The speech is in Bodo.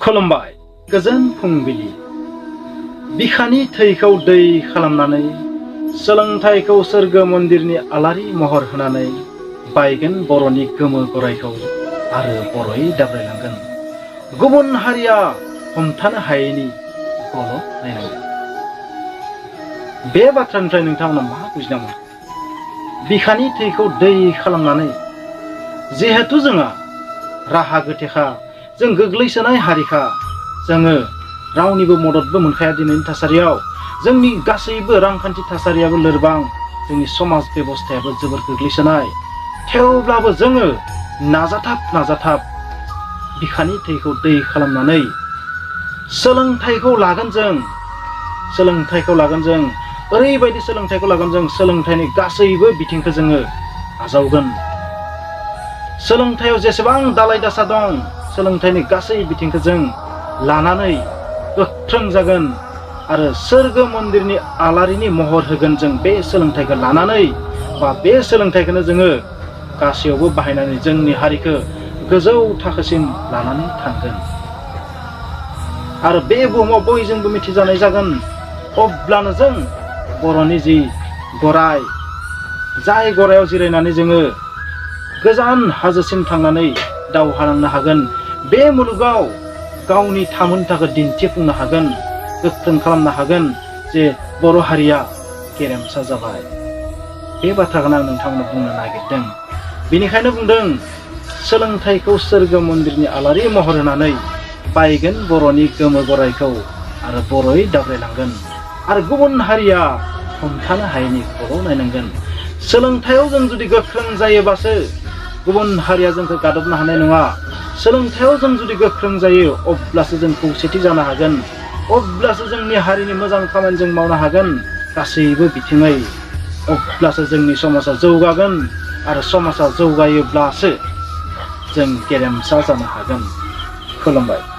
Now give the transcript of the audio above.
खुलुमबाय गोजोन फुंबिलि बिखानि थैखौ दै खालामनानै सोलोंथाइखौ सोरगो मन्दिरनि आलारि महर होनानै बायगोन बर'नि गोमो गरायखौ आरो बर'यै दाब्रायलांगोन गुबुन हारिया हमथानो हायैनि गल' नायनांगोन। बे बाथ्रानिफ्राय नोंथांमोना मा बुजिना मोनो? बिखानि थैखौ दै खालामनानै जिहेतु जोंहा राहा गोथेखा जों गोग्लैसोनाय हारिखा जोङो रावनिबो मददबो मोनखाया दिनैनि थासारियाव जोंनि गासैबो रांखान्थि थासारियाबो लोरबां जोंनि समाज बेबस्थायाबो जोबोर गोग्लैसोनाय थेवब्लाबो जोङो नाजाथाब बिखानि थैखौ दै खालामनानै सोलोंथाइखौ लागोन जों ओरैबायदि सोलोंथाइखौ लागोन जों सोलोंथाइनि गासैबो बिथिंखौ जोङो आजावगोन। सोलोंथाइयाव जेसेबां दालाय दासा दं सोलोंथाइनि गासै बिथिंखौ जों लानानै गोख्रों जागोन आरो सोरगो मन्दिरनि आलारिनि महर होगोन जों बे सोलोंथाइखौ लानानै बा बे सोलोंथाइखौनो जोङो गासैयावबो बाहायनानै जोंनि हारिखौ गोजौ थाखोसिम लानानै थांगोन आरो बे बुहुमाव बयजोंबो मिथिजानाय जागोन। अब्लानो जों बर'नि जि गराय जाय गरायाव जिरायनानै जोङो गोजान हाजोसिम थांनानै दावहा नांनो हागोन बे मुलुगाव गावनि थामोनथाखौ दिन्थिफुंनो हागोन गोख्रों खालामनो हागोन जे बर' हारिया गेरेमसा जाबाय। बे बाथ्राखौनो आं नोंथांमोननो बुंनो नागिरदों। बेनिखायनो बुंदों सोलोंथाइखौ सोरगो मन्दिरनि आलारि महर होनानै बायगोन बर'नि गोमो गरायखौ आरो बर'यै दाब्रायलांगोन आरो गुबुन हारिया हमथानो हायैनि खर' नायनांगोन। सोलोंथाइयाव जों जुदि गोख्रों जायोबासो गुबुन हारिया जोंखौ गादबनो हानाय नङा। सोलोंथाइयाव जों जुदि गोख्रों जायो अब्लासो जों खौसेथि जानो हागोन अब्लासो जोंनि हारिनि मोजां खामानि जों मावनो हागोन गासैबो बिथिङै अब्लासो जोंनि समाजा जौगागोन आरो समाजा जौगायोब्लासो जों गेरेमसा जानो हागोन। खुलुमबाय।